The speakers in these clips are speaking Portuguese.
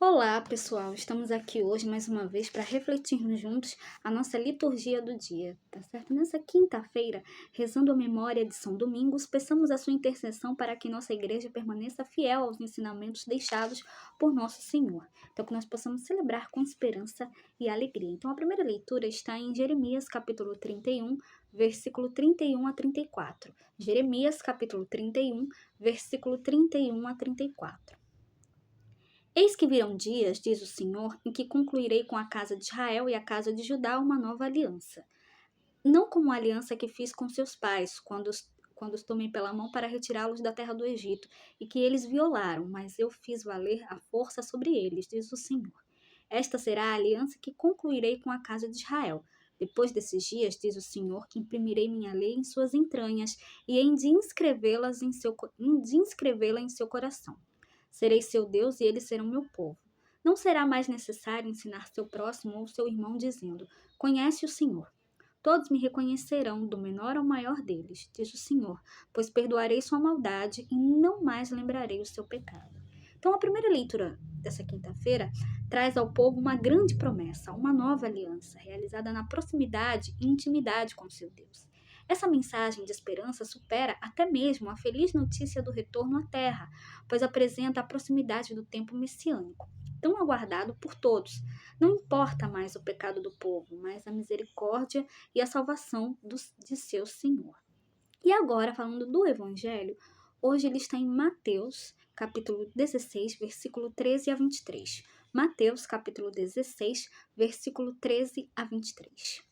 Olá, pessoal! Estamos aqui hoje mais uma vez para refletirmos juntos a nossa liturgia do dia, tá certo? Nessa quinta-feira, rezando a memória de São Domingos, peçamos a sua intercessão para que nossa igreja permaneça fiel aos ensinamentos deixados por nosso Senhor. Então, que nós possamos celebrar com esperança e alegria. Então, a primeira leitura está em Jeremias, capítulo 31, versículo 31 a 34. Jeremias, capítulo 31, versículo 31 a 34. Eis que virão dias, diz o Senhor, em que concluirei com a casa de Israel e a casa de Judá uma nova aliança. Não como a aliança que fiz com seus pais, quando os tomei pela mão para retirá-los da terra do Egito, e que eles violaram, mas eu fiz valer a força sobre eles, diz o Senhor. Esta será a aliança que concluirei com a casa de Israel. Depois desses dias, diz o Senhor, que imprimirei minha lei em suas entranhas e hei de inscrevê-la em seu coração. Serei seu Deus e eles serão meu povo. Não será mais necessário ensinar seu próximo ou seu irmão dizendo: Conhece o Senhor. Todos me reconhecerão, do menor ao maior deles, diz o Senhor, pois perdoarei sua maldade e não mais lembrarei o seu pecado. Então, a primeira leitura dessa quinta-feira traz ao povo uma grande promessa, uma nova aliança, realizada na proximidade e intimidade com seu Deus. Essa mensagem de esperança supera até mesmo a feliz notícia do retorno à terra, pois apresenta a proximidade do tempo messiânico, tão aguardado por todos. Não importa mais o pecado do povo, mas a misericórdia e a salvação de seu Senhor. E agora, falando do Evangelho, hoje ele está em Mateus, capítulo 16, versículo 13 a 23. Mateus, capítulo 16, versículo 13 a 23.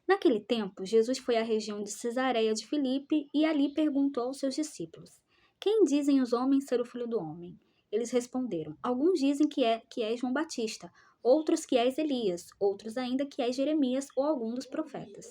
Naquele tempo, Jesus foi à região de Cesareia de Filipe e ali perguntou aos seus discípulos: Quem dizem os homens ser o Filho do Homem? Eles responderam: Alguns dizem que é João Batista, outros que és Elias, outros ainda que és Jeremias ou algum dos profetas.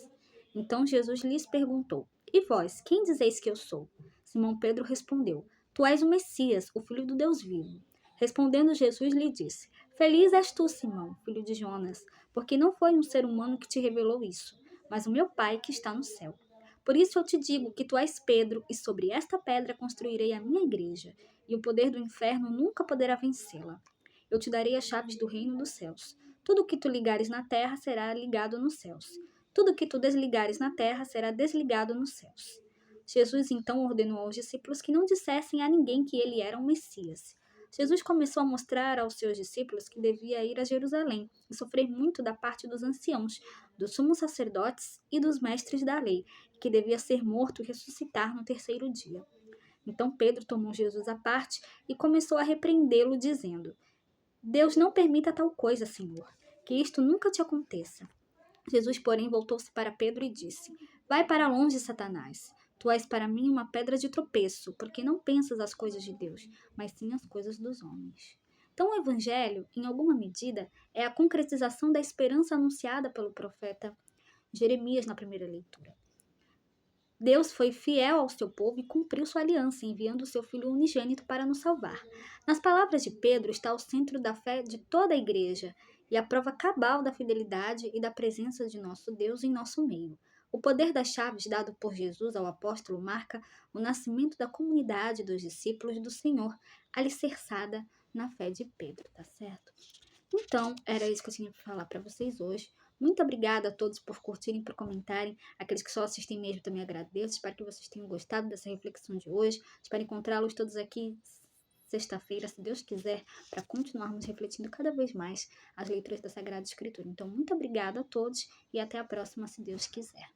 Então Jesus lhes perguntou: E vós, quem dizeis que eu sou? Simão Pedro respondeu: Tu és o Messias, o Filho do Deus vivo. Respondendo Jesus lhe disse: Feliz és tu, Simão, filho de Jonas, porque não foi um ser humano que te revelou isso, mas o meu Pai que está no céu. Por isso eu te digo que tu és Pedro, e sobre esta pedra construirei a minha igreja, e o poder do inferno nunca poderá vencê-la. Eu te darei as chaves do reino dos céus. Tudo o que tu ligares na terra será ligado nos céus. Tudo o que tu desligares na terra será desligado nos céus. Jesus então ordenou aos discípulos que não dissessem a ninguém que ele era o Messias. Jesus começou a mostrar aos seus discípulos que devia ir a Jerusalém e sofrer muito da parte dos anciãos, dos sumos sacerdotes e dos mestres da lei, que devia ser morto e ressuscitar no terceiro dia. Então Pedro tomou Jesus à parte e começou a repreendê-lo, dizendo: Deus não permita tal coisa, Senhor, que isto nunca te aconteça. Jesus, porém, voltou-se para Pedro e disse: Vai para longe, Satanás. Tu és para mim uma pedra de tropeço, porque não pensas as coisas de Deus, mas sim as coisas dos homens. Então, o Evangelho, em alguma medida, é a concretização da esperança anunciada pelo profeta Jeremias na primeira leitura. Deus foi fiel ao seu povo e cumpriu sua aliança, enviando o seu Filho unigênito para nos salvar. Nas palavras de Pedro está o centro da fé de toda a igreja e a prova cabal da fidelidade e da presença de nosso Deus em nosso meio. O poder das chaves dado por Jesus ao apóstolo marca o nascimento da comunidade dos discípulos do Senhor, alicerçada na fé de Pedro, tá certo? Então, era isso que eu tinha para falar para vocês hoje. Muito obrigada a todos por curtirem, por comentarem. Aqueles que só assistem mesmo também agradeço. Espero que vocês tenham gostado dessa reflexão de hoje. Espero encontrá-los todos aqui sexta-feira, se Deus quiser, para continuarmos refletindo cada vez mais as leituras da Sagrada Escritura. Então, muito obrigada a todos e até a próxima, se Deus quiser.